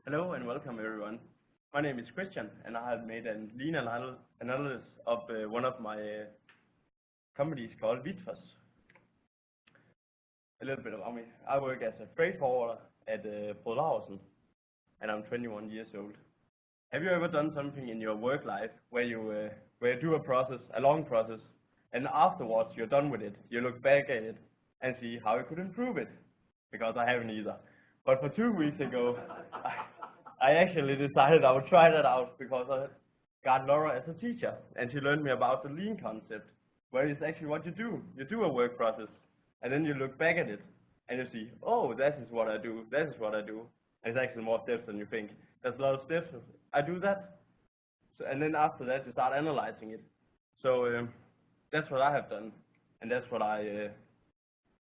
Hello and welcome everyone. My name is Christian and I have made a lean analysis of one of my companies called Vitfos. A little bit about me. I work as a freight forwarder at Frode Laursen and I'm 21 years old. Have you ever done something in your work life where you do a long process, and afterwards you're done with it, you look back at it and see how you could improve it? Because I haven't either. But for 2 weeks ago, I actually decided I would try that out because I got Laura as a teacher and she learned me about the lean concept, where it's actually what you do. You do a work process and then you look back at it and you see, oh, that is what I do, that is what I do. And it's actually more steps than you think. There's a lot of steps. I do that. So, and then after that you start analyzing it. So that's what I have done, and that's what I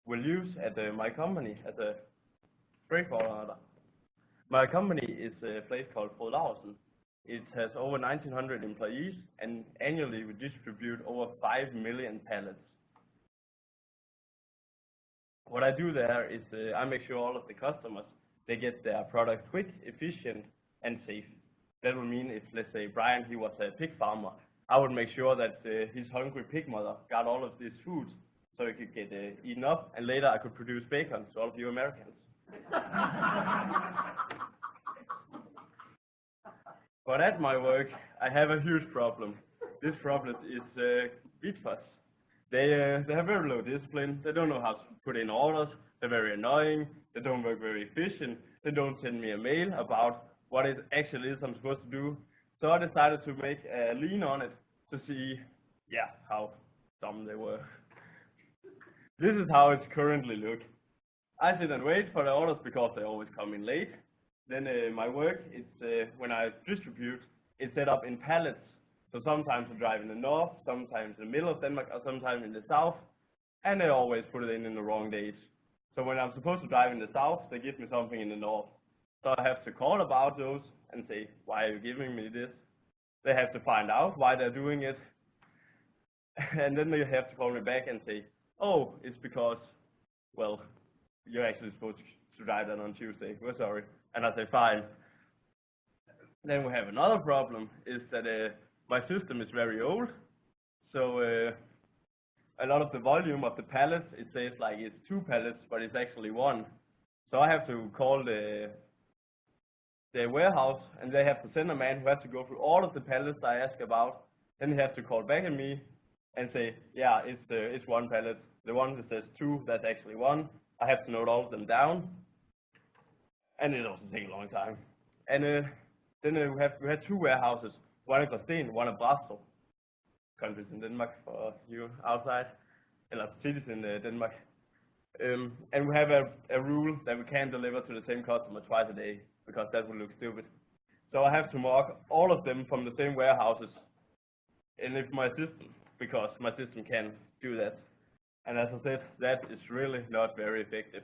will use at my company as a freight forwarder. My company is a place called Frode Laursen. It has over 1,900 employees, and annually we distribute over 5 million pallets. What I do there is I make sure all of the customers, they get their product quick, efficient, and safe. That will mean if, let's say, Brian, he was a pig farmer, I would make sure that his hungry pig mother got all of this food so it could get eaten up, and later I could produce bacon to all of you Americans. But at my work, I have a huge problem. This problem is Vitfos. They have very low discipline. They don't know how to put in orders. They're very annoying. They don't work very efficient. They don't send me a mail about what it actually is I'm supposed to do. So I decided to make a lean on it to see, how dumb they were. This is how it's currently look. I sit and wait for the orders because they always come in late. Then my work, it's when I distribute, it's set up in pallets. So sometimes I drive in the north, sometimes in the middle of Denmark, or sometimes in the south, and they always put it in the wrong days. So when I'm supposed to drive in the south, they give me something in the north. So I have to call about those and say, why are you giving me this? They have to find out why they're doing it. And then they have to call me back and say, oh, it's because, well, you're actually supposed to drive that on Tuesday. We're sorry. And I say, fine. Then we have another problem, is that my system is very old. So a lot of the volume of the pallets, it says like it's 2 pallets, but it's actually 1. So I have to call the warehouse, and they have to send a man who has to go through all of the pallets I ask about. Then he has to call back at me and say, yeah, it's 1 pallet. The one that says 2, that's actually 1. I have to note all of them down, and it also takes a long time. And then we had 2 warehouses, one in Gråsten, one in Brussels, countries in Denmark for you outside, or cities in Denmark. And we have a rule that we can't deliver to the same customer twice a day, because that would look stupid. So I have to mark all of them from the same warehouses in my system, because my system can do that. And as I said, that is really not very effective.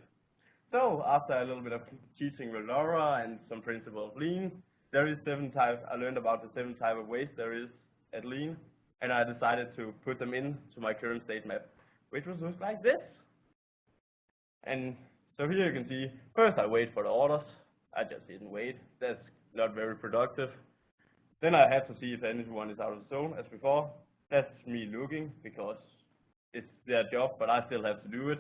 So after a little bit of teaching with Laura and some principles of lean, there is 7 types. I learned about the 7 types of waste there is at lean, and I decided to put them into my current state map, which was just like this. And so here you can see, first I wait for the orders. I just didn't wait. That's not very productive. Then I have to see if anyone is out of the zone as before. That's me looking, because it's their job, but I still have to do it.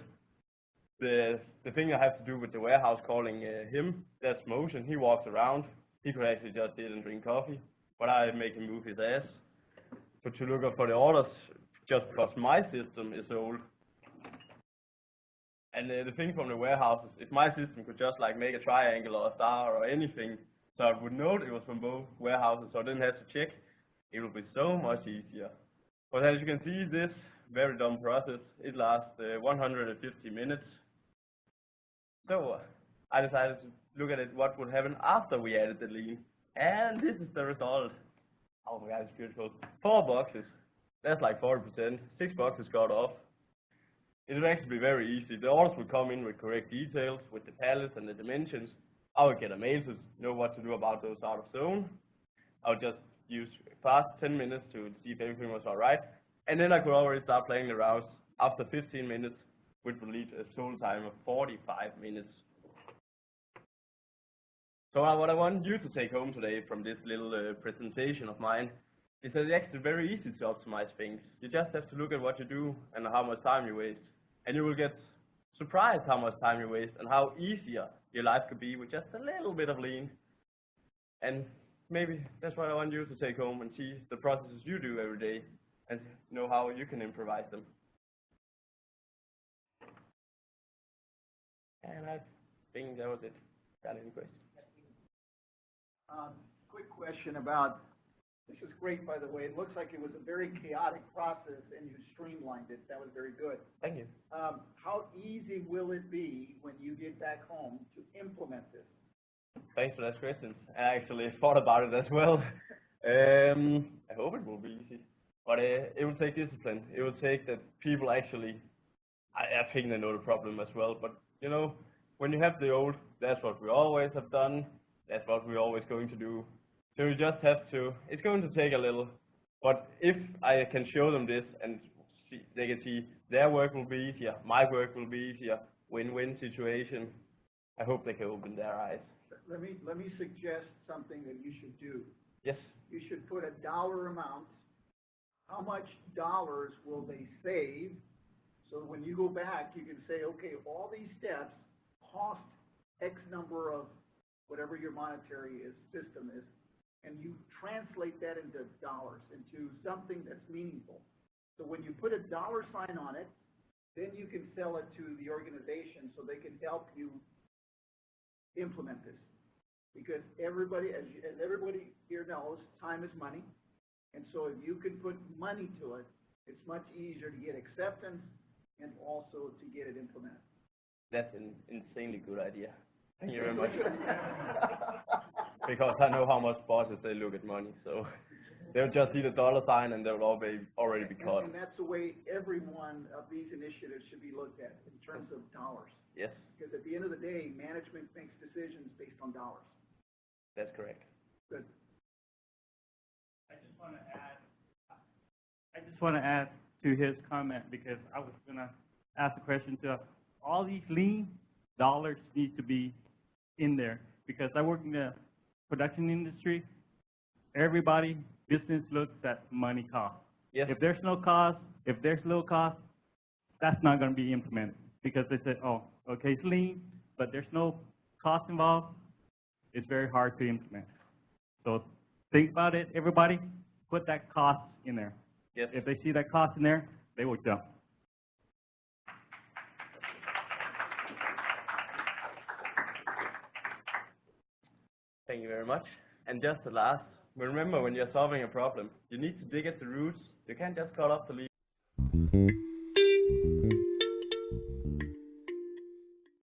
The thing I have to do with the warehouse calling him, that's motion. He walks around. He could actually just sit and drink coffee, but I make him move his ass. But to look up for the orders, just because my system is old. And the thing from the warehouses, if my system could just like make a triangle or a star or anything, so I would know it was from both warehouses, so I didn't have to check, it would be so much easier. But as you can see, this very dumb process, it lasts 150 minutes. So I decided to look at it, what would happen after we added the lean. And this is the result. Oh my god, it's beautiful. 4 boxes. That's like 40%. 6 boxes got off. It would actually be very easy. The orders would come in with correct details, with the pallets and the dimensions. I would get a mail to know what to do about those out of zone. I would just use fast 10 minutes to see if everything was alright. And then I could already start playing around after 15 minutes which will lead to a total time of 45 minutes. So what I want you to take home today from this little presentation of mine is that it's actually very easy to optimize things. You just have to look at what you do and how much time you waste. And you will get surprised how much time you waste and how easier your life could be with just a little bit of lean. And maybe that's what I want you to take home and see the processes you do every day and know how you can improvise them. And I think that was it. Got any questions? Quick question about, this is great, by the way. It looks like it was a very chaotic process and you streamlined it. That was very good. Thank you. How easy will it be when you get back home to implement this? Thanks for that question. I actually thought about it as well. I hope it will be easy. But it will take discipline. It will take that people actually, I think they know the problem as well. But, you know, when you have the old, that's what we always have done. That's what we're always going to do. So you just have to, it's going to take a little. But if I can show them this and they can see their work will be easier, my work will be easier, win-win situation, I hope they can open their eyes. Let me suggest something that you should do. Yes. You should put a dollar amount. How much dollars will they save? So when you go back, you can say, okay, all these steps cost X number of whatever your monetary system is, and you translate that into dollars, into something that's meaningful. So when you put a dollar sign on it, then you can sell it to the organization so they can help you implement this. Because everybody, as everybody here knows, time is money. And so if you can put money to it, it's much easier to get acceptance and also to get it implemented. That's an insanely good idea. Thank you very much. Because I know how much bosses they look at money, so they'll just see the dollar sign and they'll already be caught. And that's the way every one of these initiatives should be looked at in terms of dollars. Yes. Because at the end of the day, management makes decisions based on dollars. That's correct. Good. I just want to add to his comment because I was going to ask the question to all these lean dollars need to be in there because I work in the production industry. Everybody, business looks at money cost. Yes. If there's no cost, if there's low cost, that's not going to be implemented because they said, oh, okay, it's lean, but there's no cost involved. It's very hard to implement. So think about it, everybody. Put that cost in there. Yes. If they see that cost in there, they will jump. Thank you very much. And just the last, remember when you're solving a problem, you need to dig at the roots. You can't just cut off the leaves.